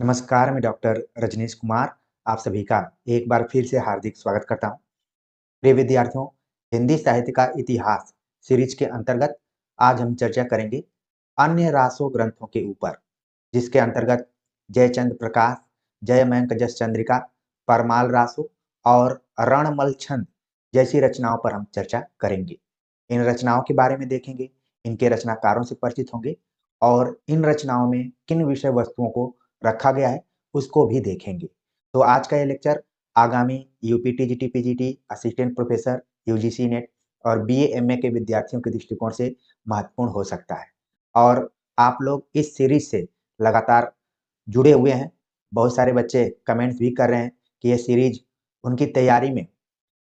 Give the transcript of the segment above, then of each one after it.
नमस्कार, मैं डॉक्टर रजनीश कुमार आप सभी का एक बार फिर से हार्दिक स्वागत करता हूँ। प्रिय विद्यार्थियों, हिंदी साहित्य का इतिहास सीरीज के अंतर्गत आज हम चर्चा करेंगे अन्य रासो ग्रंथों के ऊपर, जिसके अंतर्गत जयचंद प्रकाश, जयमंक जस चंद्रिका, परमाल रासो और रणमल छंद जैसी रचनाओं पर हम चर्चा करेंगे। इन रचनाओं के बारे में देखेंगे, इनके रचनाकारों से परिचित होंगे और इन रचनाओं में किन विषय वस्तुओं को रखा गया है उसको भी देखेंगे। तो आज का ये लेक्चर आगामी UP TGT PGT assistant professor UGC net और बीए एमए के विद्यार्थियों के दृष्टिकोण से महत्वपूर्ण हो सकता है और आप लोग इस सीरीज से लगातार जुड़े हुए हैं। बहुत सारे बच्चे कमेंट्स भी कर रहे हैं कि ये सीरीज उनकी तैयारी में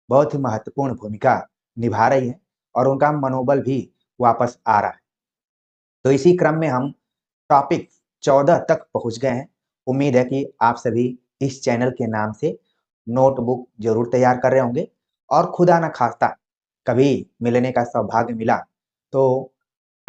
बहुत ही महत्वपूर्ण भूमिका निभा रही है और उनका मनोबल भी वापस आ रहा है। तो इसी क्रम में हम टॉपिक 14 तक पहुंच गए हैं। उम्मीद है कि आप सभी इस चैनल के नाम से नोटबुक जरूर तैयार कर रहे होंगे और खुदा न खास्ता कभी मिलने का सौभाग्य मिला तो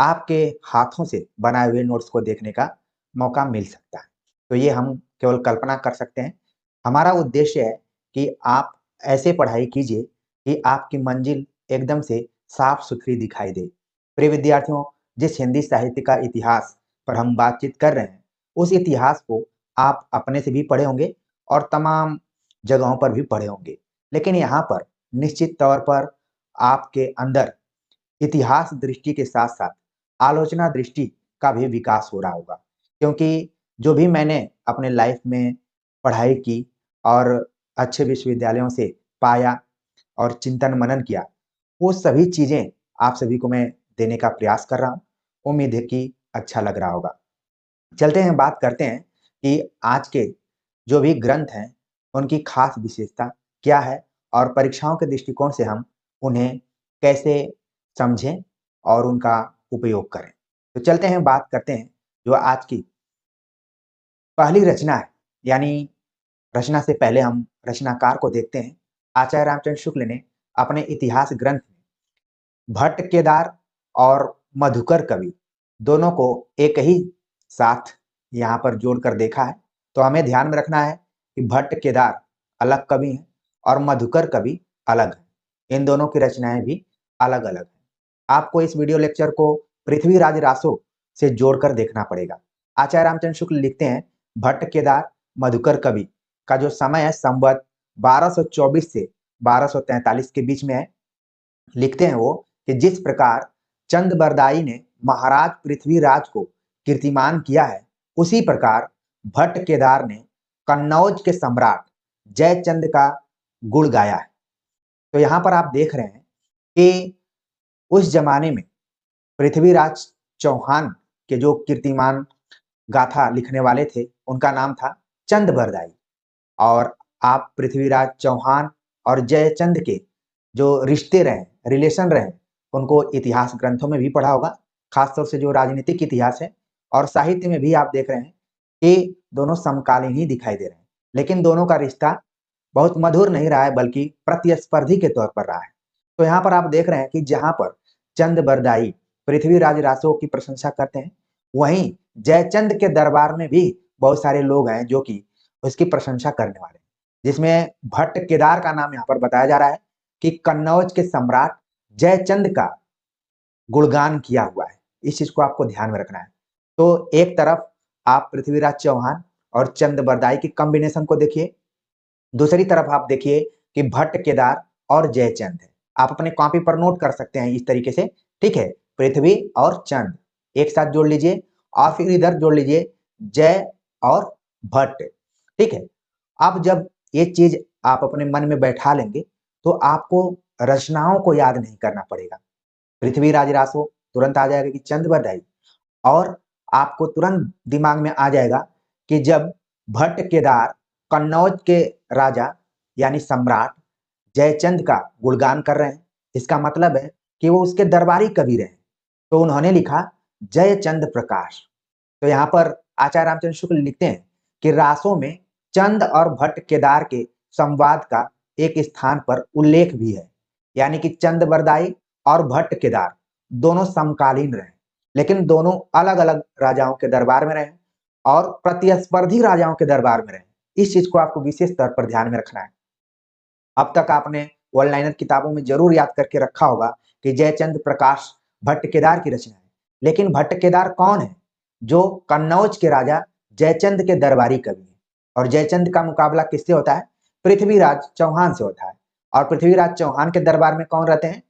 आपके हाथों से बनाए हुए नोट्स को देखने का मौका मिल सकता है। तो ये हम केवल कल्पना कर सकते हैं। हमारा उद्देश्य है कि आप ऐसे पढ़ाई कीजिए कि आपकी मंजिल एकदम से साफ सुथरी दिखाई दे। प्रिय विद्यार्थियों, जिस हिंदी साहित्य का इतिहास पर हम बातचीत कर रहे हैं, उस इतिहास को आप अपने से भी पढ़े होंगे और तमाम जगहों पर भी पढ़े होंगे। लेकिन यहाँ पर निश्चित तौर पर आपके अंदर इतिहास दृष्टि के साथ-साथ आलोचना दृष्टि का भी विकास हो रहा होगा। क्योंकि जो भी मैंने अपने लाइफ में पढ़ाई की और अच्छे विश्वविद्यालयों से पाया और चिंतन-मनन किया, वो सभी चीज़ें आप सभी को मैं देने का प्रयास कर रहा हूँ। उम्मीद है कि अच्छा लग रहा होगा। चलते हैं, बात करते हैं कि आज के जो भी ग्रंथ हैं, उनकी खास विशेषता क्या है और परीक्षाओं के दृष्टिकोण से हम उन्हें कैसे समझें और उनका उपयोग करें। तो चलते हैं, बात करते हैं जो आज की पहली रचना है, यानी रचना से पहले हम रचनाकार को देखते हैं। आचार्य रामचंद्र शुक्ल ने अपने इतिहास ग्रंथ में भट्ट केदार और मधुकर कवि दोनों को एक ही साथ यहाँ पर जोड़कर देखा है। तो हमें ध्यान में रखना है कि भट्ट केदार अलग कवि हैं और मधुकर कवि अलग हैं। इन दोनों की रचनाएं भी अलग-अलग हैं। आपको इस वीडियो लेक्चर को पृथ्वीराज रासो से जोड़कर देखना पड़ेगा। आचार्य रामचंद्र शुक्ल लिखते हैं, भट्ट केदार मधुकर कवि का जो समय है संवत 1224 से 1243 के बीच में है। लिखते हैं वो कि जिस प्रकार चंद बरदाई ने महाराज पृथ्वीराज को कीर्तिमान किया है, उसी प्रकार भट्ट केदार ने कन्नौज के सम्राट जयचंद का गुण गाया है। तो यहाँ पर आप देख रहे हैं कि उस जमाने में पृथ्वीराज चौहान के जो कीर्तिमान गाथा लिखने वाले थे, उनका नाम था चंद बरदाई। और आप पृथ्वीराज चौहान और जयचंद के जो रिश्ते रहे, रिलेशन रहे, उनको इतिहास ग्रंथों में भी पढ़ा होगा, खासतौर से जो राजनीतिक इतिहास है और साहित्य में भी आप देख रहे हैं कि दोनों समकालीन ही दिखाई दे रहे हैं। लेकिन दोनों का रिश्ता बहुत मधुर नहीं रहा है, बल्कि प्रतिस्पर्धी के तौर पर रहा है। तो यहाँ पर आप देख रहे हैं कि जहाँ पर चंद बरदाई पृथ्वीराज रासो की प्रशंसा करते हैं, वहीं जयचंद के दरबार में भी बहुत सारे लोग हैं जो कि उसकी प्रशंसा करने वाले हैं। जिसमें भट्ट केदार का नाम यहाँ पर बताया जा रहा है कि कन्नौज के सम्राट जयचंद का गुणगान किया हुआ है। इस चीज को आपको ध्यान में रखना है। तो एक तरफ आप पृथ्वीराज चौहान और चंद बरदाई की कॉम्बिनेशन को देखिए, दूसरी तरफ आप देखिए कि भट्ट केदार और जयचंद है। आप अपने कॉपी पर नोट कर सकते हैं इस तरीके से, ठीक है। पृथ्वी और चंद एक साथ जोड़ लीजिए और फिर इधर जोड़ लीजिए जय और भट्ट, ठीक है। अब जब ये चीज आप अपने मन में बैठा लेंगे तो आपको रचनाओं को याद नहीं करना पड़ेगा। पृथ्वीराज रासो तुरंत आ जाएगा कि चंद बरदाई, और आपको तुरंत दिमाग में आ जाएगा कि जब भट्ट केदार कन्नौज के राजा यानी सम्राट जयचंद का गुणगान कर रहे हैं, इसका मतलब है कि वो उसके दरबारी कवि रहे। तो उन्होंने लिखा जयचंद प्रकाश। तो यहाँ पर आचार्य रामचंद्र शुक्ल लिखते हैं कि रासों में चंद और भट्ट केदार के संवाद का एक स्थान पर उल्लेख भी है, यानी कि चंद बरदाई और भट्ट केदार दोनों समकालीन रहे, लेकिन दोनों अलग अलग राजाओं के दरबार में रहे और प्रतिस्पर्धी राजाओं के दरबार में रहे। इस चीज को आपको विशेष तौर पर ध्यान में रखना है। अब तक आपने वन लाइनर किताबों में जरूर याद करके रखा होगा कि जयचंद प्रकाश भट्ट केदार की रचना है, लेकिन भट्ट केदार कौन है? जो कन्नौज के राजा जयचंद के दरबारी कवि हैं। और जयचंद का मुकाबला किससे होता है? पृथ्वीराज चौहान से होता है। और पृथ्वीराज चौहान के दरबार में कौन रहते हैं?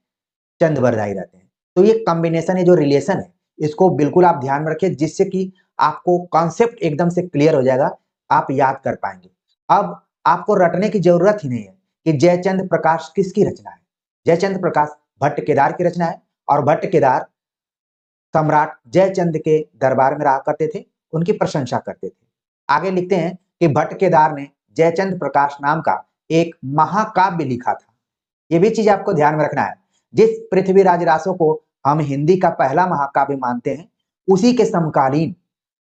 चंद बरदाई रहते हैं। तो ये कॉम्बिनेशन है, जो रिलेशन है, इसको बिल्कुल आप ध्यान में रखिए, जिससे कि आपको कॉन्सेप्ट एकदम से क्लियर हो जाएगा, आप याद कर पाएंगे। अब आपको रटने की जरूरत ही नहीं है कि जयचंद प्रकाश किसकी रचना है। जयचंद प्रकाश भट्ट केदार की रचना है, और भट्ट केदार सम्राट जयचंद के दरबार में रहा करते थे, उनकी प्रशंसा करते थे। आगे लिखते हैं कि भट्ट केदार ने जयचंद प्रकाश नाम का एक महाकाव्य लिखा था। ये भी चीज आपको ध्यान में रखना है। जिस पृथ्वीराज रासो को हम हिंदी का पहला महाकाव्य मानते हैं, उसी के समकालीन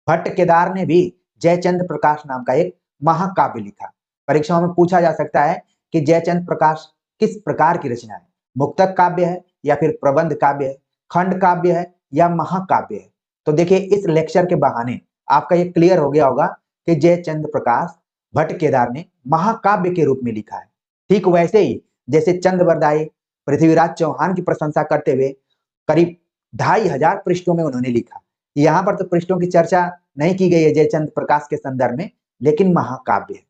भट्ट केदार ने भी जयचंद प्रकाश नाम का एक महाकाव्य लिखा। परीक्षाओं में पूछा जा सकता है कि जयचंद प्रकाश किस प्रकार की रचना है, मुक्तक काव्य है या फिर प्रबंध काव्य है, खंड काव्य है या महाकाव्य है। तो देखिए, इस लेक्चर के बहाने आपका ये क्लियर हो गया होगा कि जयचंद प्रकाश भट्ट केदार ने महाकाव्य के रूप में लिखा है। ठीक वैसे ही जैसे चंद बरदाई पृथ्वीराज चौहान की प्रशंसा करते हुए करीब 2500 पृष्ठों में उन्होंने लिखा। यहाँ पर तो पृष्ठों की चर्चा नहीं की गई है जयचंद प्रकाश के संदर्भ में, लेकिन महाकाव्य है।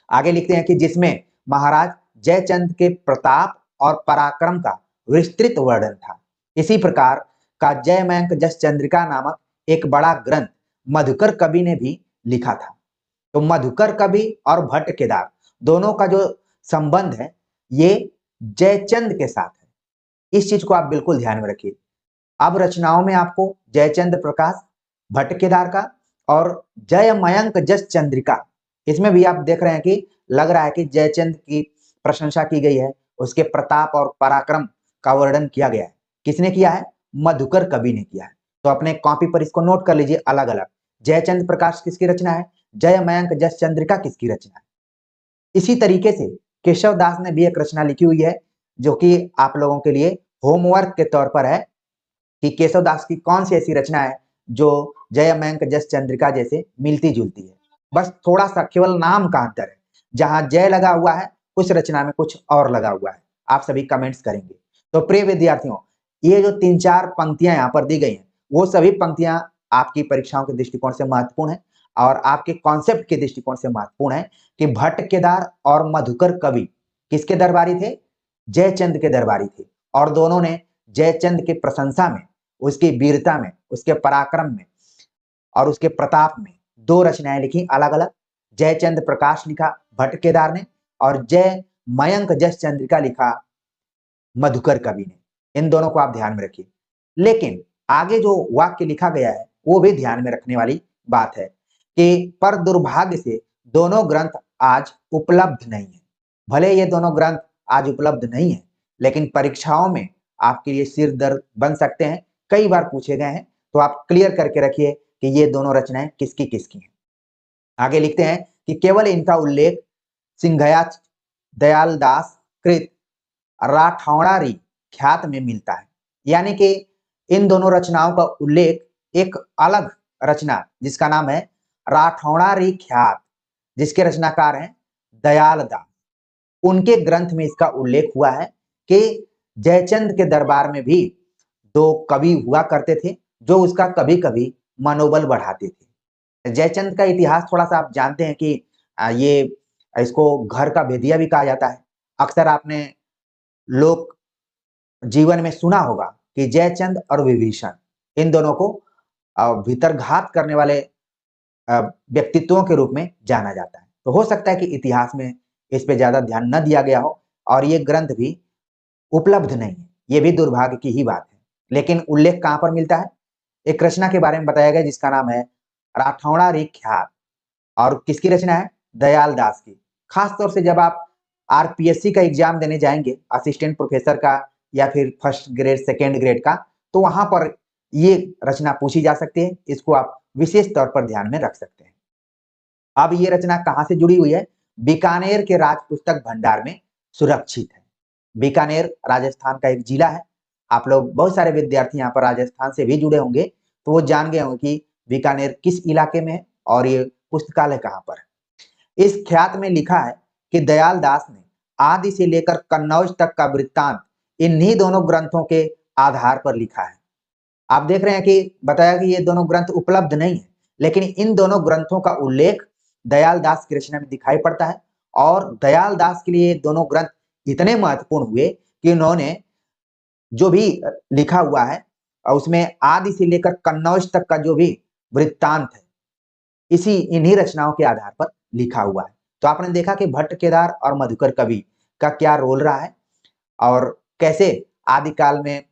आगे लिखते हैं कि जिसमें महाराज जयचंद के प्रताप और पराक्रम का विस्तृत वर्णन था। इसी प्रकार का जयमयंक जस चंद्रिका नामक एक बड़ा ग्रंथ मधुकर कवि ने भी लिखा था। तो मधुकर कवि और भट्ट केदार दोनों का जो संबंध है, ये जयचंद के साथ है। इस चीज को आप बिल्कुल ध्यान में रखिए। अब रचनाओं में आपको जयचंद प्रकाश भट्ट केदार का और जयमयंक जस चंद्रिका, इसमें भी आप देख रहे हैं कि लग रहा है कि जयचंद की प्रशंसा की गई है, उसके प्रताप और पराक्रम का वर्णन किया गया है। किसने किया है? मधुकर कवि ने किया है। तो अपने कॉपी पर इसको नोट कर लीजिए अलग अलग। जयचंद प्रकाश किसकी रचना है, जयमयंक जस चंद्रिका किसकी रचना है। इसी तरीके से केशव दास ने भी एक रचना लिखी हुई है, जो कि आप लोगों के लिए होमवर्क के तौर पर है कि केशव दास की कौन सी ऐसी रचना है जो जयमयंक जस चंद्रिका जैसे मिलती जुलती है। बस थोड़ा सा केवल नाम का अंतर है, जहां जय लगा हुआ है कुछ रचना में कुछ और लगा हुआ है। आप सभी कमेंट्स करेंगे। तो प्रिय विद्यार्थियों, ये जो 3-4 पंक्तियां यहाँ पर दी गई हैं, वो सभी पंक्तियां आपकी परीक्षाओं के दृष्टिकोण से महत्वपूर्ण है और आपके कॉन्सेप्ट के दृष्टिकोण से महत्वपूर्ण है कि भट्ट केदार और मधुकर कवि किसके दरबारी थे? जयचंद के दरबारी थे। और दोनों ने जयचंद के प्रशंसा में, उसकी वीरता में, उसके पराक्रम में और उसके प्रताप में दो रचनाएं लिखी अलग अलग। जयचंद प्रकाश लिखा भट्ट केदार ने और जय मयंक जस चंद्रिका लिखा मधुकर कवि ने। इन दोनों को आप ध्यान में रखिए। लेकिन आगे जो वाक्य लिखा गया है वो भी ध्यान में रखने वाली बात है कि पर दुर्भाग्य से दोनों ग्रंथ आज उपलब्ध नहीं है। भले ये दोनों ग्रंथ आज उपलब्ध नहीं है, लेकिन परीक्षाओं में आपके लिए सिर दर्द बन सकते हैं, कई बार पूछे गए हैं। तो आप क्लियर करके रखिए कि ये दोनों रचनाएं किसकी किसकी हैं। आगे लिखते हैं कि केवल इनका उल्लेख सिंघया दयाल दास कृत राठौड़ारी ख्यात में मिलता है। यानी कि इन दोनों रचनाओं का उल्लेख एक अलग रचना जिसका नाम है राठौड़ारी ख्यात, जिसके रचनाकार हैं दयाल दास, उनके ग्रंथ में इसका उल्लेख हुआ है कि जयचंद के दरबार में भी दो कवि हुआ करते थे जो उसका कभी कभी मनोबल बढ़ाते थे। जयचंद का इतिहास थोड़ा सा आप जानते हैं कि ये इसको घर का भेदिया भी कहा जाता है। अक्सर आपने लोक जीवन में सुना होगा कि जयचंद और विभीषण, इन दोनों को भीतरघात करने वाले व्यक्तित्वों के रूप में जाना जाता है। तो हो सकता है कि इतिहास में इस पे ज्यादा ध्यान न दिया गया हो और ये ग्रंथ भी उपलब्ध नहीं है। ये भी दुर्भाग्य की ही बात है। लेकिन उल्लेख कहाँ पर मिलता है? एक रचना के बारे में बताया गया जिसका नाम है राठौड़ारी ख्यात, और किसकी रचना है? दयाल दास की। खास तौर से जब आप आरपीएससी का एग्जाम देने जाएंगे, असिस्टेंट प्रोफेसर का या फिर फर्स्ट ग्रेड सेकेंड ग्रेड का, तो वहां पर ये रचना पूछी जा सकती है। इसको आप विशेष तौर पर ध्यान में रख सकते हैं। अब ये रचना कहां से जुड़ी हुई है? बीकानेर के राज पुस्तक भंडार में सुरक्षित है। बीकानेर राजस्थान का एक जिला है। आप लोग बहुत सारे विद्यार्थी यहाँ पर राजस्थान से भी जुड़े होंगे, तो वो जान गए होंगे कि बीकानेर किस इलाके में है। और ये पुस्तकालय कहाँ पर है। इस ख्यात में लिखा है कि दयाल दास ने आदि से लेकर कन्नौज तक का वृत्तांत इन्हीं दोनों ग्रंथों के आधार पर लिखा है। आप देख रहे हैं कि बताया कि ये दोनों ग्रंथ उपलब्ध नहीं है, लेकिन इन दोनों ग्रंथों का उल्लेख दयाल दास की रचना में दिखाई पड़ता है और दयाल दास के लिए दोनों ग्रंथ इतने महत्वपूर्ण हुए कि उन्होंने जो भी लिखा हुआ है उसमें आदि से लेकर कन्नौज तक का जो भी वृत्तांत है इसी इन्हीं रचनाओं के आधार पर लिखा हुआ है। तो आपने देखा कि भट्ट केदार और मधुकर कवि का क्या रोल रहा है और कैसे आदिकाल में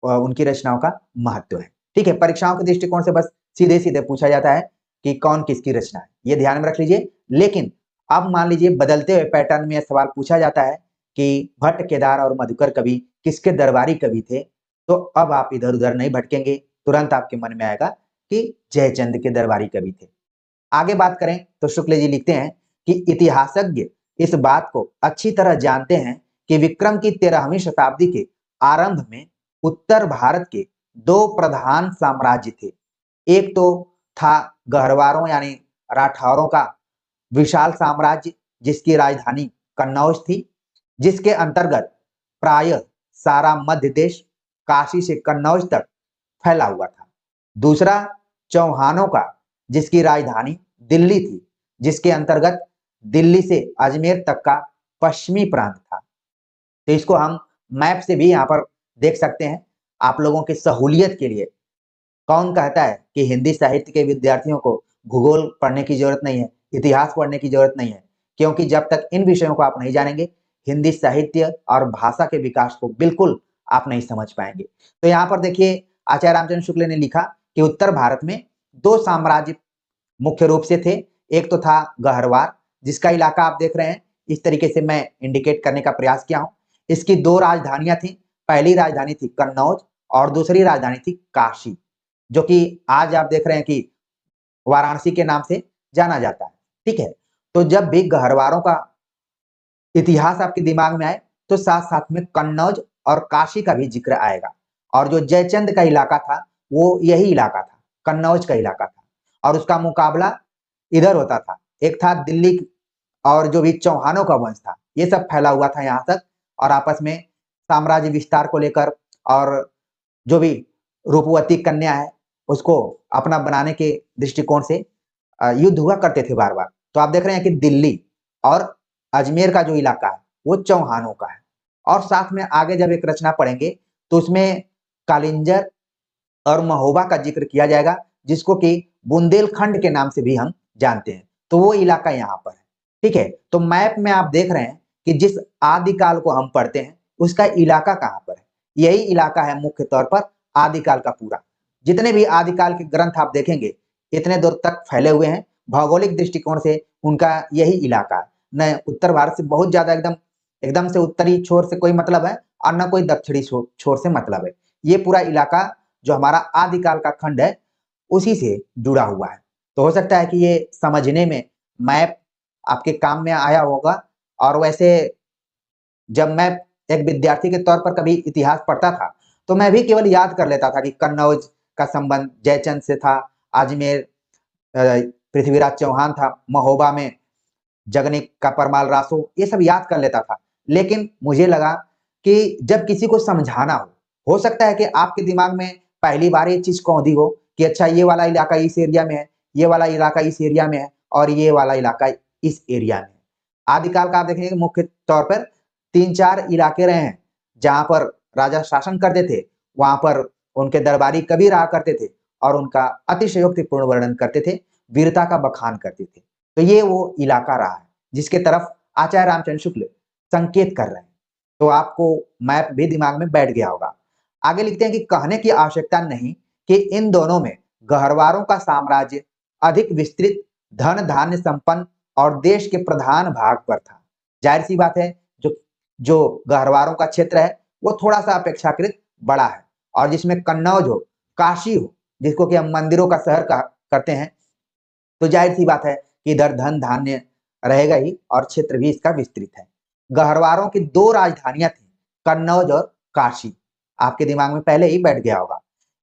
उनकी रचनाओं का महत्व है। ठीक है, परीक्षाओं के दृष्टिकोण से बस सीधे सीधे पूछा जाता है कि कौन किसकी रचना है, ये ध्यान में रख लीजिए। लेकिन अब मान लीजिए बदलते हुए पैटर्न में यह सवाल पूछा जाता है कि भट्ट केदार और मधुकर कवि किसके दरबारी कवि थे, तो अब आप इधर उधर नहीं भटकेंगे, तुरंत आपके मन में आएगा कि जयचंद के दरबारी कवि थे। आगे बात करें तो शुक्ल जी लिखते हैं कि इतिहासज्ञ इस बात को अच्छी तरह जानते हैं कि विक्रम की 13वीं शताब्दी के आरंभ में उत्तर भारत के दो प्रधान साम्राज्य थे। एक तो था गहरवारों यानी राठौरों का विशाल साम्राज्य जिसकी राजधानी कन्नौज थी, जिसके अंतर्गत प्राय सारा मध्य देश काशी से कन्नौज तक फैला हुआ था। दूसरा चौहानों का जिसकी राजधानी दिल्ली थी, जिसके अंतर्गत दिल्ली से अजमेर तक का पश्चिमी प्रांत था। तो इसको हम मैप से भी यहाँ पर देख सकते हैं आप लोगों की सहूलियत के लिए। कौन कहता है कि हिंदी साहित्य के विद्यार्थियों को भूगोल पढ़ने की जरूरत नहीं है, इतिहास पढ़ने की जरूरत नहीं है, क्योंकि जब तक इन विषयों को आप नहीं जानेंगे हिंदी साहित्य और भाषा के विकास को बिल्कुल आप नहीं समझ पाएंगे। तो यहाँ पर देखिए आचार्य रामचंद्र शुक्ल ने लिखा कि उत्तर भारत में दो साम्राज्य मुख्य रूप से थे। एक तो था गहरवार जिसका इलाका आप देख रहे हैं, इस तरीके से मैं इंडिकेट करने का प्रयास किया हूं। इसकी दो राजधानियां थी, पहली राजधानी थी कन्नौज और दूसरी राजधानी थी काशी, जो कि आज आप देख रहे हैं कि वाराणसी के नाम से जाना जाता है। ठीक है, तो जब भी गहरवारों का इतिहास आपके दिमाग में आए तो साथ साथ में कन्नौज और काशी का भी जिक्र आएगा। और जो जयचंद का इलाका था वो यही इलाका था, कन्नौज का इलाका था, और उसका मुकाबला इधर होता था। एक था दिल्ली और जो भी चौहानों का वंश था, ये सब फैला हुआ था यहाँ तक, और आपस में साम्राज्य विस्तार को लेकर और जो भी रूपवती कन्या है उसको अपना बनाने के दृष्टिकोण से युद्ध हुआ करते थे बार बार। तो आप देख रहे हैं कि दिल्ली और अजमेर का जो इलाका है वो चौहानों का है। और साथ में आगे जब एक रचना पढ़ेंगे तो उसमें कालिंजर और महोबा का जिक्र किया जाएगा, जिसको कि बुंदेलखंड के नाम से भी हम जानते हैं। तो वो इलाका यहाँ पर है। ठीक है, तो मैप में आप देख रहे हैं कि जिस आदिकाल को हम पढ़ते हैं उसका इलाका कहाँ पर है। यही इलाका है मुख्य तौर पर आदिकाल का पूरा। जितने भी आदिकाल के ग्रंथ आप देखेंगे इतने दूर तक फैले हुए हैं, भौगोलिक दृष्टिकोण से उनका यही इलाका है। न उत्तर भारत से बहुत ज्यादा एकदम एकदम से उत्तरी छोर से कोई मतलब है और न कोई दक्षिणी छोर से मतलब है। ये पूरा इलाका जो हमारा आदिकाल का खंड है उसी से जुड़ा हुआ है। तो हो सकता है कि ये समझने में मैप आपके काम में आया होगा। और वैसे जब मैं एक विद्यार्थी के तौर पर कभी इतिहास पढ़ता था तो मैं भी केवल याद कर लेता था कि कन्नौज का संबंध जयचंद से था, अजमेर पृथ्वीराज चौहान था, महोबा में जगनिक का परमाल रासो, ये सब याद कर लेता था। लेकिन मुझे लगा कि जब किसी को समझाना हो सकता है कि आपके दिमाग में पहली बार ये चीज कौंधी हो कि अच्छा ये वाला इलाका इस एरिया में है, ये वाला इलाका इस एरिया में है और ये वाला इलाका इस एरिया में है। आदिकाल का आप देखेंगे मुख्य तौर पर 3-4 इलाके रहे हैं जहां पर राजा शासन करते थे, वहां पर उनके दरबारी कवि रहा करते थे और उनका अतिशयोक्तिपूर्ण वर्णन करते थे, वीरता का बखान करते थे। तो ये वो इलाका रहा है जिसके तरफ आचार्य रामचंद्र शुक्ल संकेत कर रहे हैं। तो आपको मैप भी दिमाग में बैठ गया होगा। आगे लिखते हैं कि कहने की आवश्यकता नहीं कि इन दोनों में गहरवारों का साम्राज्य अधिक विस्तृत, धन धान्य संपन्न और देश के प्रधान भाग पर था। जाहिर सी बात है जो जो गहरवारों का क्षेत्र है वो थोड़ा सा अपेक्षाकृत बड़ा है, और जिसमें कन्नौज हो, काशी हो, जिसको कि हम मंदिरों का शहर करते हैं, तो जाहिर सी बात है कि इधर धन धान्य रहेगा ही और क्षेत्र भी इसका विस्तृत है। गहरवारों की दो राजधानियां थी, कन्नौज और काशी। आपके दिमाग में पहले ही बैठ गया होगा।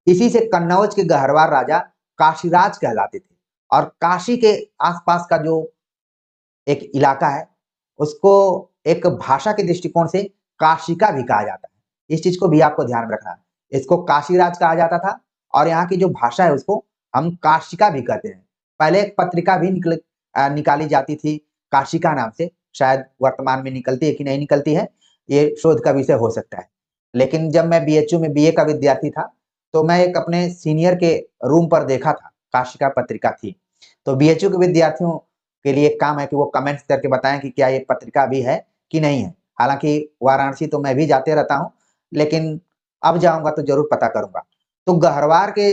इसी से कन्नौज के गहरवार राजा काशीराज कहलाते थे और काशी के आसपास का जो एक इलाका है, उसको एक भाषा के दृष्टिकोण से काशिका भी कहा जाता है। इस चीज़ को भी आपको ध्यान में रखना है। इसको काशीराज कहा जाता था और यहाँ की जो भाषा है उसको हम काशिका भी कहते हैं। पहले एक पत्रिका भी निकाली जाती थी काशिका नाम से, शायद वर्तमान में निकलती है कि नहीं निकलती है, ये शोध का विषय हो सकता है। लेकिन जब मैं बीएचयू में बीए का विद्यार्थी था, तो मैं एक अपने सीनियर के रूम पर देखा था, काशिका पत्रिका थी। तो बीएचयू के विद्यार्थियों के लिए काम है कि वो कमेंट्स करके बताएं कि क्या ये पत्रिका अभी है कि नहीं है। हालांकि वाराणसी तो मैं भी जाते रहता हूँ, लेकिन अब जाऊंगा तो जरूर पता करूंगा। तो गहरवार के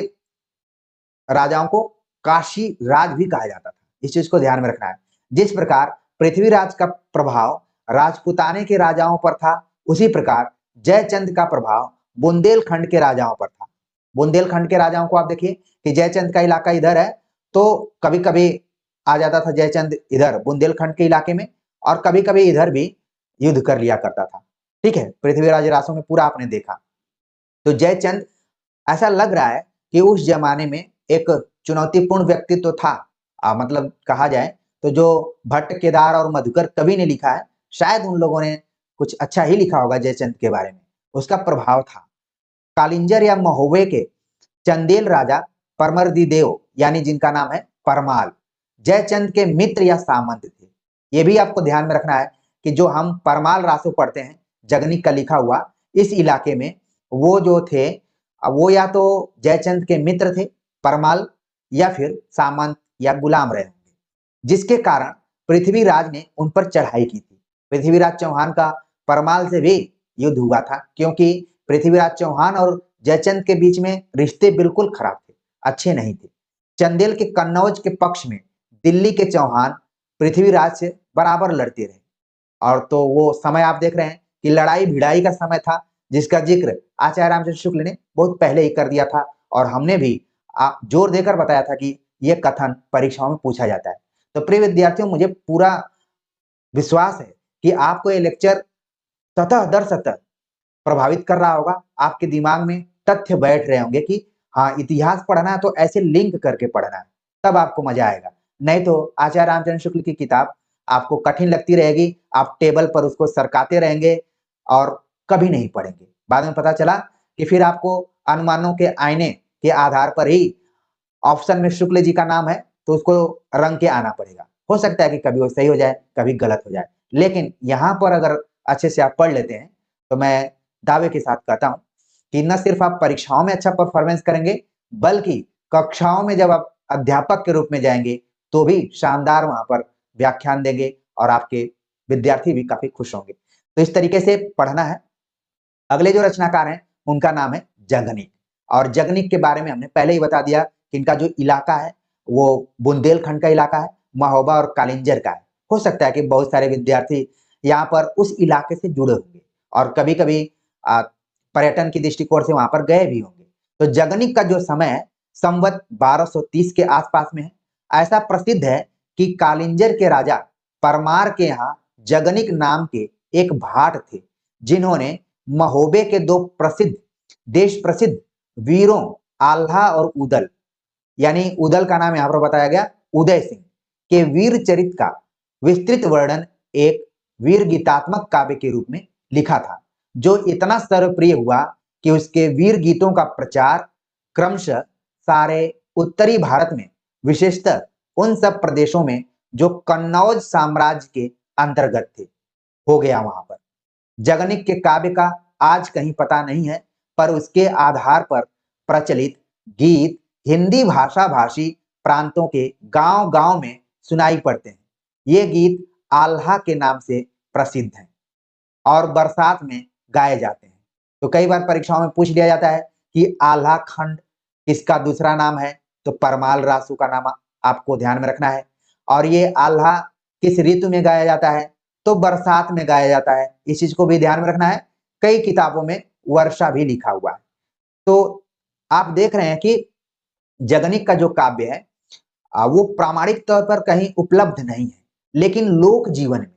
राजाओं को काशी राज भी कहा जाता था। इस चीज को ध्यान में रखना है। जिस प्रकार पृथ्वीराज का प्रभाव राजपुताने के राजाओं पर था, उसी प्रकार जयचंद का प्रभाव बुंदेलखंड के राजाओं पर था। बुंदेलखंड के राजाओं को आप देखिए कि जयचंद का इलाका इधर है, तो कभी कभी आ जाता था जयचंद इधर बुंदेलखंड के इलाके में, और कभी कभी इधर भी युद्ध कर लिया करता था। ठीक है, पृथ्वीराज रासों में पूरा आपने देखा। तो जयचंद, ऐसा लग रहा है कि उस जमाने में एक चुनौतीपूर्ण व्यक्तित्व तो था। मतलब कहा जाए तो जो भट्ट, केदार और मधुकर कवि ने लिखा है, शायद उन लोगों ने कुछ अच्छा ही लिखा होगा जयचंद के बारे में। उसका प्रभाव था। कालिंजर या महोबे के चंदेल राजा परमर्दी देव, यानी जिनका नाम है परमाल, जयचंद के मित्र या सामंत थे। ये भी आपको ध्यान में रखना है कि जो हम परमाल रासो पढ़ते हैं, जगनिक का लिखा हुआ, इस इलाके में वो जो थे, वो या तो जयचंद के मित्र थे परमाल, या फिर सामंत या गुलाम रहे होंगे, जिसके कारण पृथ्वीराज ने उन पर चढ़ाई की थी। पृथ्वीराज चौहान का परमाल से भी युद्ध हुआ था, क्योंकि पृथ्वीराज चौहान और जयचंद के बीच में रिश्ते बिल्कुल खराब थे, अच्छे नहीं थे। चंदेल के कन्नौज के पक्ष में दिल्ली के चौहान पृथ्वीराज से बराबर लड़ते रहे, और तो वो समय आप देख रहे हैं कि लड़ाई भिड़ाई का समय था, जिसका जिक्र आचार्य रामचंद्र शुक्ल ने बहुत पहले ही कर दिया था, और हमने भी जोर देकर बताया था कि यह कथन परीक्षाओं में पूछा जाता है। तो प्रिय विद्यार्थियों, मुझे पूरा विश्वास है कि आपको ये लेक्चर सतह दर सतह प्रभावित कर रहा होगा। आपके दिमाग में तथ्य बैठ रहे होंगे कि हाँ, इतिहास पढ़ना है तो ऐसे लिंक करके पढ़ना है, तब आपको मजा आएगा। नहीं तो आचार्य रामचंद्र शुक्ल की किताब आपको कठिन लगती रहेगी, आप टेबल पर उसको सरकाते रहेंगे और कभी नहीं पढ़ेंगे। बाद में पता चला कि फिर आपको अनुमानों के आईने के आधार पर ही ऑप्शन में शुक्ल जी का नाम है, तो उसको रंग के आना पड़ेगा। हो सकता है कि कभी वो सही हो जाए, कभी गलत हो जाए, लेकिन यहाँ पर अगर अच्छे से आप पढ़ लेते हैं, तो मैं दावे के साथ कहता हूँ कि न सिर्फ आप परीक्षाओं में अच्छा परफॉर्मेंस करेंगे, बल्कि कक्षाओं में जब आप अध्यापक के रूप में जाएंगे, तो भी शानदार वहां पर व्याख्यान देंगे और आपके विद्यार्थी भी काफी खुश होंगे। तो इस तरीके से पढ़ना है। अगले जो रचनाकार हैं, उनका नाम है जगनिक, और जगनिक के बारे में हमने पहले ही बता दिया कि इनका जो इलाका है वो बुंदेलखंड का इलाका है, महोबा और कालिंजर का है। हो सकता है कि बहुत सारे विद्यार्थी यहाँ पर उस इलाके से जुड़े होंगे और कभी कभी पर्यटन की दृष्टिकोण से वहां पर गए भी होंगे। तो जगनिक का जो समय है, संवत 1230 के आसपास में है। ऐसा प्रसिद्ध है कि कालिंजर के राजा परमार के यहाँ जगनिक नाम के एक भाट थे, जिन्होंने महोबे के दो देश प्रसिद्ध वीरों आल्हा और उदल, यानी उदल का नाम यहाँ पर बताया गया उदय सिंह, के वीर चरित का विस्तृत वर्णन एक वीर गीतात्मक काव्य के रूप में लिखा था, जो इतना सर्वप्रिय हुआ कि उसके वीर गीतों का प्रचार क्रमशः सारे उत्तरी भारत में, विशेषतः उन सब प्रदेशों में जो कन्नौज साम्राज्य के अंतर्गत थे, हो गया वहां पर। जगनिक के काव्य का आज कहीं पता नहीं है, पर उसके आधार पर प्रचलित गीत हिंदी भाषा भाषी प्रांतों के गांव गांव में सुनाई पड़ते हैं। ये गीत आल्हा के नाम से प्रसिद्ध हैं और बरसात में गाए जाते हैं। तो कई बार परीक्षाओं में पूछ लिया जाता है कि आल्हा खंड किसका दूसरा नाम है, तो परमाल रासू का नाम आपको ध्यान में रखना है। और ये आल्हा किस ऋतु में गाया जाता है, तो बरसात में गाया जाता है। इस चीज को भी ध्यान में रखना है। कई किताबों में वर्षा भी लिखा हुआ है। तो आप देख रहे हैं कि जगनिक का जो काव्य है वो प्रामाणिक तौर पर कहीं उपलब्ध नहीं है, लेकिन लोक जीवन में,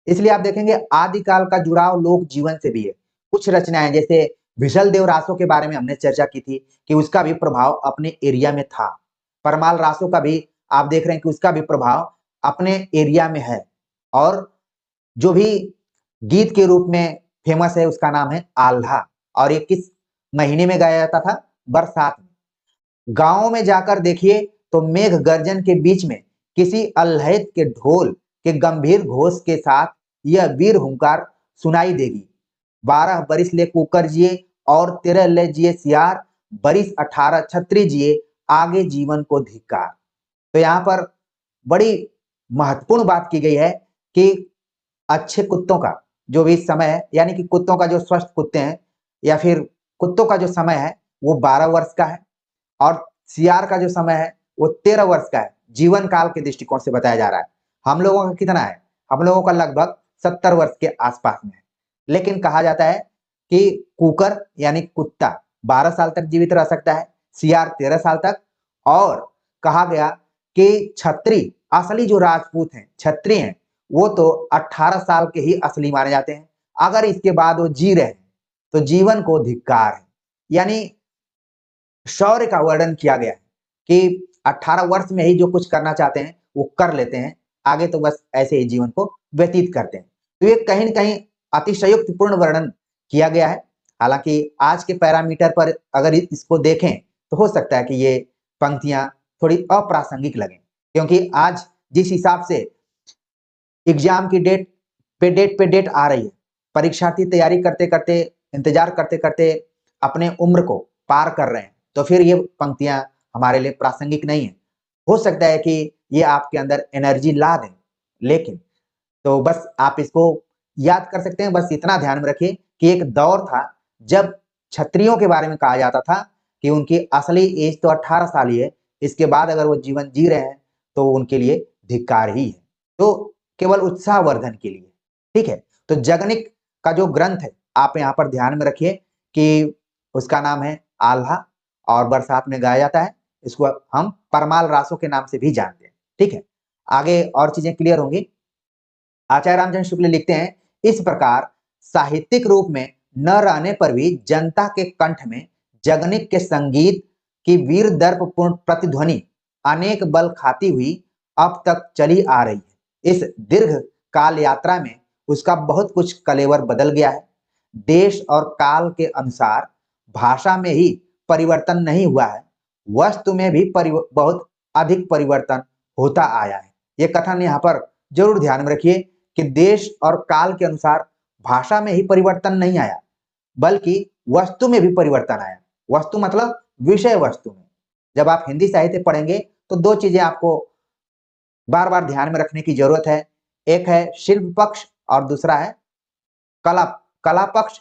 इसलिए आप देखेंगे आदिकाल का जुड़ाव लोक जीवन से भी है। कुछ रचनाएं जैसे विशल देव रासो के बारे में हमने चर्चा की थी कि उसका भी प्रभाव अपने एरिया में था। परमाल रासो का भी आप देख रहे हैं कि उसका भी प्रभाव अपने एरिया में है। और जो भी गीत के रूप में फेमस है उसका नाम है आल्हा। और ये किस महीने में गाया जाता था? बरसात में। गाँव में जाकर देखिए तो मेघ गर्जन के बीच में किसी अल्हैत के ढोल के गंभीर घोष के साथ यह वीर हुंकार सुनाई देगी। 12 बरिस ले कुकर जिए और 13 ले जिए सियार, बरिस 18 छत्री जिए, आगे जीवन को धिक्कार। तो यहाँ पर बड़ी महत्वपूर्ण बात की गई है कि अच्छे कुत्तों का जो भी समय है, यानी कि कुत्तों का जो स्वस्थ कुत्ते हैं या फिर कुत्तों का जो समय है वो 12 वर्ष का है, और सियार का जो समय है वो 13 वर्ष का है। जीवन काल के दृष्टिकोण से बताया जा रहा है। हम लोगों का कितना है? हम लोगों का लगभग 70 वर्ष के आसपास में है। लेकिन कहा जाता है कि कुकर यानी कुत्ता 12 साल तक जीवित रह सकता है, सियार 13 साल तक। और कहा गया कि छत्री, असली जो राजपूत हैं, छत्री हैं, वो तो 18 साल के ही असली माने जाते हैं। अगर इसके बाद वो जी रहे हैं तो जीवन को धिक्कार है। यानी शौर्य का वर्णन किया गया है कि 18 वर्ष में ही जो कुछ करना चाहते हैं वो कर लेते हैं, आगे तो बस ऐसे ही जीवन को व्यतीत करते हैं। तो ये कहीं न कहीं अतिशयोक्तिपूर्ण वर्णन किया गया है। हालाँकि आज के पैरामीटर पर अगर इसको देखें तो हो सकता है कि ये पंक्तियाँ थोड़ी अप्रासंगिक लगें, क्योंकि आज जिस हिसाब से एग्ज़ाम की डेट पे डेट आ रही है, परीक्षार्थी तैयारी करते-करते, इंतज़ार करते-करते अपने उम्र को पार कर रहे हैं, तो फिर ये पंक्तियाँ हमारे लिए प्रासंगिक नहीं है। हो सकता है कि ये आपके अंदर एनर्जी ला दें, लेकिन तो बस आप इसको याद कर सकते हैं। बस इतना ध्यान में रखिए कि एक दौर था जब क्षत्रियों के बारे में कहा जाता था कि उनकी असली एज तो 18 साल ही है, इसके बाद अगर वो जीवन जी रहे हैं तो उनके लिए धिक्कार ही है। तो केवल उत्साहवर्धन के लिए, ठीक है? तो जगनिक का जो ग्रंथ है आप यहाँ पर ध्यान में रखिए कि उसका नाम है आल्हा और बरसात में गाया जाता है। इसको हम परमाल रासों के नाम से भी जानते हैं, ठीक है? आगे और चीजें क्लियर होंगी। आचार्य रामचंद्र शुक्ल लिखते हैं, इस प्रकार साहित्यिक रूप में न रहने पर भी जनता के कंठ में जगनिक के संगीत की वीर दर्पपूर्ण प्रतिध्वनि अनेक बल खाती हुई अब तक चली आ रही है। इस दीर्घ काल यात्रा में उसका बहुत कुछ कलेवर बदल गया है। देश और काल के अनुसार भाषा में ही परिवर्तन नहीं हुआ है, वस्तु में भी बहुत अधिक परिवर्तन होता आया है। ये कथन यहाँ पर जरूर ध्यान में रखिए कि देश और काल के अनुसार भाषा में ही परिवर्तन नहीं आया, बल्कि वस्तु में भी परिवर्तन आया। वस्तु मतलब विषय वस्तु में। जब आप हिंदी साहित्य पढ़ेंगे तो दो चीजें आपको बार-बार ध्यान में रखने की जरूरत है। एक है शिल्प पक्ष और दूसरा है कला कला पक्ष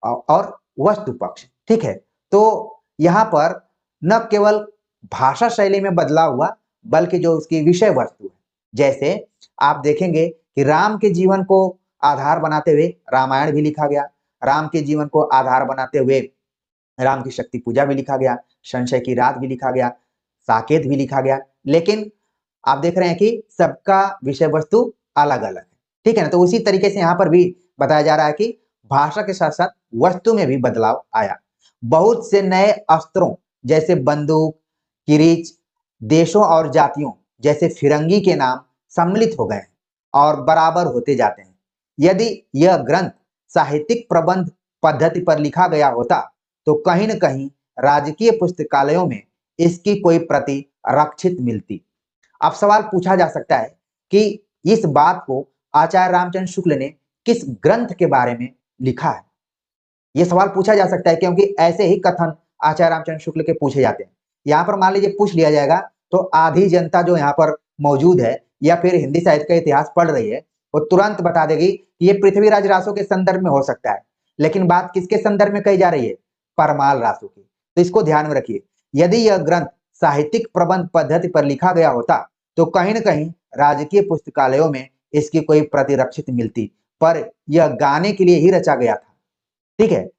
और वस्तु पक्ष, ठीक है? तो यहाँ पर न केवल भाषा शैली में बदलाव हुआ, बल्कि जो उसकी विषय वस्तु है। जैसे आप देखेंगे कि राम के जीवन को आधार बनाते हुए रामायण भी लिखा गया, राम के जीवन को आधार बनाते हुए राम की शक्ति पूजा भी लिखा गया, संशय की रात भी लिखा गया, साकेत भी लिखा गया। लेकिन आप देख रहे हैं कि सबका विषय वस्तु अलग-अलग है, ठीक है ना? तो उसी तरीके से यहाँ पर भी बताया जा रहा है कि भाषा के साथ-साथ वस्तु में भी बदलाव आया। बहुत से नए अस्त्रों जैसे बंदूक, किरीच, देशों और जातियों जैसे फिरंगी के नाम सम्मिलित हो गए हैं और बराबर होते जाते हैं। यदि यह ग्रंथ साहित्यिक प्रबंध पद्धति पर लिखा गया होता, तो कहीं न कहीं राजकीय पुस्तकालयों में इसकी कोई प्रति रक्षित मिलती। अब सवाल पूछा जा सकता है कि इस बात को आचार्य रामचंद्र शुक्ल ने किस ग्रंथ के बारे में लिखा है? ये सवाल पूछा जा सकता है क्योंकि ऐसे ही कथन आचार्य रामचंद्र शुक्ल के पूछे जाते हैं। यहाँ पर मान लीजिए पूछ लिया जाएगा तो आधी जनता जो यहाँ पर मौजूद है या फिर हिंदी साहित्य का इतिहास पढ़ रही है, वो तुरंत बता देगी कि ये पृथ्वीराज रासो के संदर्भ में हो सकता है। लेकिन बात किसके संदर्भ में कही जा रही है? परमाल रासो की। तो इसको ध्यान में रखिए। यदि यह ग्रंथ साहित्यिक प्रबंध पद्धति पर लिखा गया होता, तो कहीं न कहीं राजकीय पुस्तकालयों में इसकी कोई प्रतिरक्षित मिलती, पर यह गाने के लिए ही रचा गया था। ठीक है?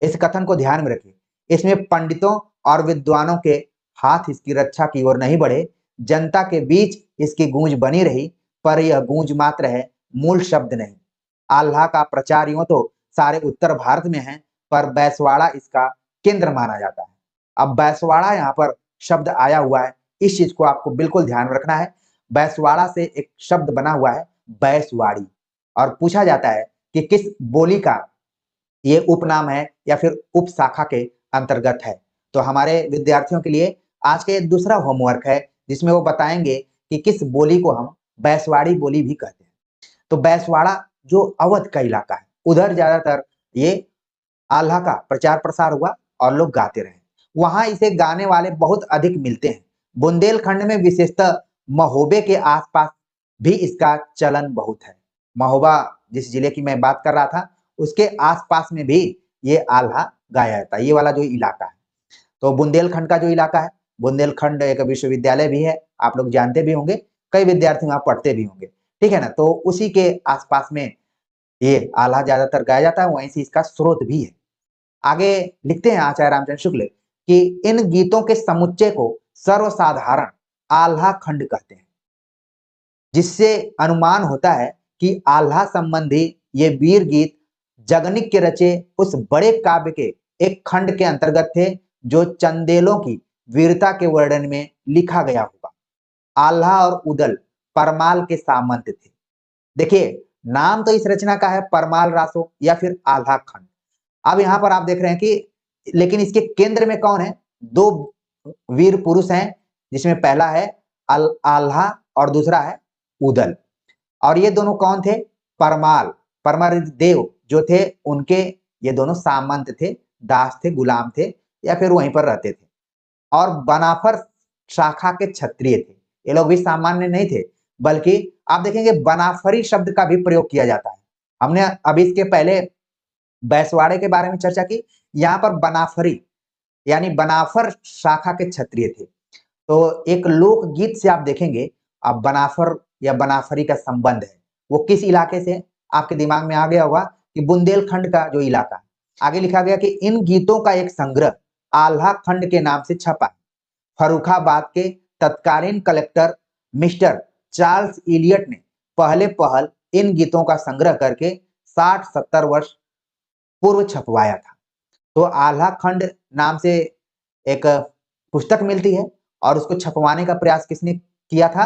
इस कथन को ध्यान में रखिए। इसमें पंडितों और विद्वानों के हाथ इसकी रक्षा की ओर नहीं बढ़े, जनता के बीच इसकी गूंज बनी रही, पर यह गूंज मात्र है, मूल शब्द नहीं। आल्हा का प्रचार यूं तो सारे उत्तर भारत में है, पर बैसवाड़ा इसका केंद्र माना जाता है। अब बैसवाड़ा यहाँ पर शब्द आया हुआ है, इस चीज को आपको बिल्कुल ध्यान में रखना है। बैसवाड़ा से एक शब्द बना हुआ है बैसवाड़ी, और पूछा जाता है कि किस बोली का ये उपनाम है या फिर उपशाखा के अंतर्गत है। तो हमारे विद्यार्थियों के लिए आज का ये दूसरा होमवर्क है, जिसमें वो बताएंगे कि किस बोली को हम बैसवाड़ी बोली भी कहते हैं। तो बैसवाड़ा जो अवध का इलाका है, उधर ज्यादातर ये आल्हा का प्रचार प्रसार हुआ और लोग गाते रहे। वहां इसे गाने वाले बहुत अधिक मिलते हैं। बुंदेलखंड में विशेषतः महोबे के आसपास भी इसका चलन बहुत है। महोबा जिस जिले की मैं बात कर रहा था, उसके आसपास में भी ये आल्हा गाया जाता है, ये वाला जो इलाका है। तो बुंदेलखंड का जो इलाका है, बुंदेलखंड एक विश्वविद्यालय भी है, आप लोग जानते भी होंगे, कई विद्यार्थी वहां पढ़ते भी होंगे, ठीक है ना। तो उसी के आसपास में ये आल्हा ज्यादातर गाया जाता है, वहीं से इसका स्रोत भी है। आगे लिखते हैं आचार्य रामचंद्र शुक्ल कि इन गीतों के समुच्चय को सर्वसाधारण आल्हा खंड कहते हैं, जिससे अनुमान होता है कि आल्हा संबंधी ये वीर गीत जगनिक के रचे उस बड़े काव्य के एक खंड के अंतर्गत थे, जो चंदेलों की वीरता के वर्णन में लिखा गया होगा। आल्हा और उदल परमाल के सामंत थे। देखिए, नाम तो इस रचना का है परमाल रासो या फिर आल्हा खंड। अब यहाँ पर आप देख रहे हैं कि लेकिन इसके केंद्र में कौन है? दो वीर पुरुष हैं, जिसमें पहला है आल्हा और दूसरा है उदल। और ये दोनों कौन थे? परमाल, परमारित देव जो थे, उनके ये दोनों सामंत थे, दास थे, गुलाम थे, या फिर वहीं पर रहते थे। और बनाफर शाखा के क्षत्रिय थे। ये लोग भी सामान्य नहीं थे, बल्कि आप देखेंगे बनाफरी शब्द का भी प्रयोग किया जाता है। हमने अभी इसके पहले बैसवाड़े के बारे में चर्चा की, यहाँ पर बनाफरी यानी बनाफर शाखा के क्षत्रिय थे। तो एक लोकगीत से आप देखेंगे, अब बनाफर या बनाफरी का संबंध है, वो किस इलाके से आपके दिमाग में आ गया होगा कि बुंदेलखंड का जो इलाका है। आगे लिखा गया कि इन गीतों का एक संग्रह आल्हा खंड के नाम से छपा है। फर्रुखाबाद के तत्कालीन कलेक्टर मिस्टर चार्ल्स इलियट ने पहले पहल इन गीतों का संग्रह करके 60-70 वर्ष पूर्व छपवाया था। तो आल्हा खंड नाम से एक पुस्तक मिलती है, और उसको छपवाने का प्रयास किसने किया था?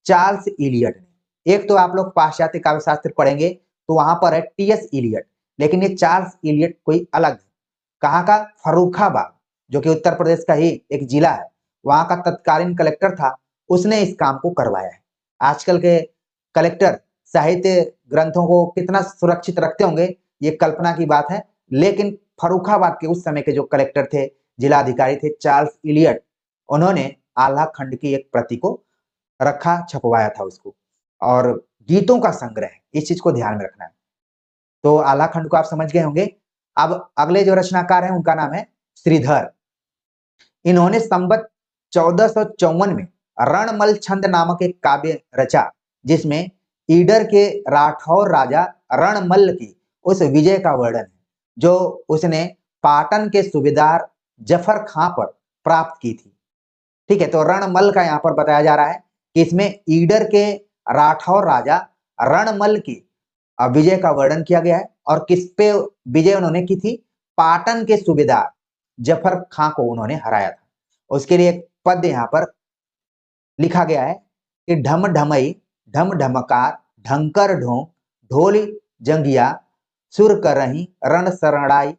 चार्ल्स इलियट ने। एक तो आप लोग पाश्चात्य काव्य शास्त्र पढ़ेंगे तो वहां पर है टीएस इलियट, लेकिन ये चार्ल्स इलियट कोई अलग है। कहाँ का? फर्रुखाबाद, जो कि उत्तर प्रदेश का ही एक जिला है, वहां का तत्कालीन कलेक्टर था, उसने इस काम को करवाया है। आजकल के कलेक्टर साहित्य ग्रंथों को कितना सुरक्षित रखते होंगे, ये कल्पना की बात है, लेकिन फर्रुखाबाद के उस समय के जो कलेक्टर थे, जिलाधिकारी थे, चार्ल्स इलियट, उन्होंने आल्हा खंड की एक प्रति को रखा, छपवाया था उसको। और गीतों का संग्रह है, इस चीज को ध्यान में रखना है। तो आल्हा खंड को आप समझ गए होंगे। अब अगले जो रचनाकार हैं, उनका नाम है श्रीधर। इन्होंने संवत 1454 में रणमल छंद नामक एक काव्य रचा, जिसमें ईडर के राठौर राजा रणमल की उस विजय का वर्णन है, जो उसने पाटन के सूबेदार जफर खां पर प्राप्त की थी। ठीक है, तो रणमल का यहाँ पर बताया जा रहा है कि इसमें ईडर के राठौर राजा रणमल की विजय का वर्णन किया गया है। और किस पे विजय उन्होंने की थी? पाटन के सूबेदार जफर खां को उन्होंने हराया था। उसके लिए एक पद यहाँ पर लिखा गया है कि ढम ढमई ढम ढमकार ढंकर ढों ढोल जंगिया सुर करही रण शरणाई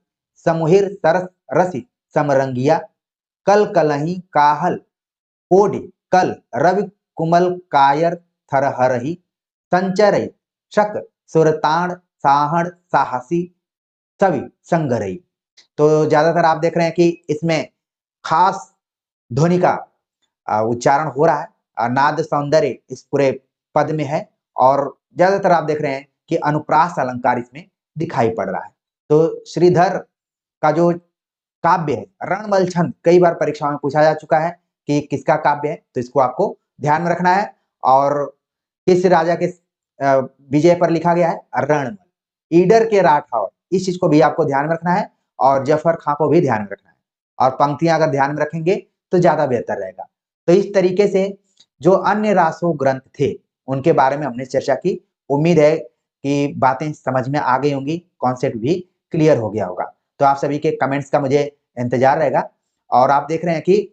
समुहिर सरस रसी समरंगिया कल कलही काहल कोडि कल रवि कुमल कायर थरहरही संचरई शक सुरताण साहण साहसी सवि संगरई। तो ज्यादातर आप देख रहे हैं कि इसमें खास ध्वनि का उच्चारण हो रहा है, नाद सौंदर्य इस पूरे पद में है, और ज्यादातर आप देख रहे हैं कि अनुप्रास अलंकार इसमें दिखाई पड़ रहा है। तो श्रीधर का जो काव्य है रणमल छंद, कई बार परीक्षाओं में पूछा जा चुका है कि किसका काव्य है, तो इसको आपको ध्यान में रखना है। और किस राजा के विजय पर लिखा गया है? रणमल। ईडर के राठौर, इस चीज को भी आपको ध्यान में रखना है, और जफर खां को भी ध्यान में रखना है। और पंक्तियां अगर ध्यान में रखेंगे तो ज्यादा बेहतर रहेगा। तो इस तरीके से जो अन्य रासो ग्रंथ थे, उनके बारे में हमने चर्चा की। उम्मीद है कि बातें समझ में आ गई होंगी, कॉन्सेप्ट भी क्लियर हो गया होगा। तो आप सभी के कमेंट्स का मुझे इंतजार रहेगा। और आप देख रहे हैं कि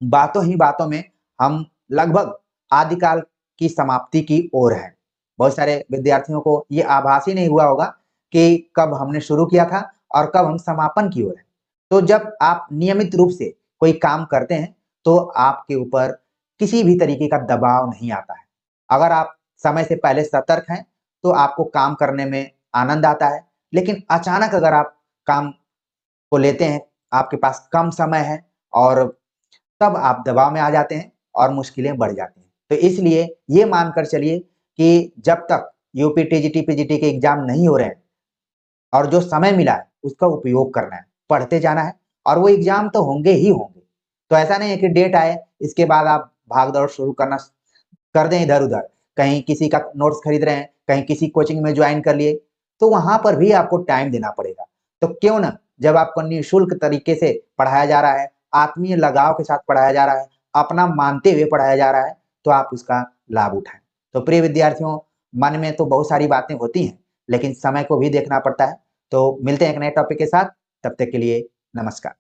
बातों ही बातों में हम लगभग आदिकाल की समाप्ति की ओर हैं। बहुत सारे विद्यार्थियों को ये आभास ही नहीं हुआ होगा कि कब हमने शुरू किया था और कब हम समापन की ओर हैं। तो जब आप नियमित रूप से कोई काम करते हैं, तो आपके ऊपर किसी भी तरीके का दबाव नहीं आता है। अगर आप समय से पहले सतर्क हैं, तो आपको काम करने में आनंद आता है। लेकिन अचानक अगर आप काम को लेते हैं, आपके पास कम समय है और तब आप दबाव में आ जाते हैं और मुश्किलें बढ़ जाती हैं। तो इसलिए ये मानकर चलिए कि जब तक यूपी, टीजीटी, पीजीटी के एग्ज़ाम नहीं हो रहे हैं और जो समय मिला है, उसका उपयोग करना है, पढ़ते जाना है और वो एग्ज़ाम तो होंगे ही होंगे। तो ऐसा नहीं है कि डेट आए, इसके बाद आप भाग-दौड़ शुरू करना कर दें इधर-उधर। कहीं किसी का नोट्स खरीद रहे हैं, कहीं किसी कोचिंग में जॉइन कर लिए, तो वहाँ पर भी आपको टाइम देना पड़ेगा। तो क्यों ना जब आपको निःशुल्क तरीके से पढ़ाया जा रहा है, आत्मीय लगाव के साथ पढ़ाया जा रहा है, अपना मानते हुए पढ़ाया जा रहा है, तो आप उसका लाभ उठाएँ। तो प्रिय विद्यार्थियों, मन में तो बहुत सारी बातें होती हैं, लेकिन समय को भी देखना पड़ता है। तो मिलते हैं एक नए टॉपिक के साथ, तब तक के लिए नमस्कार।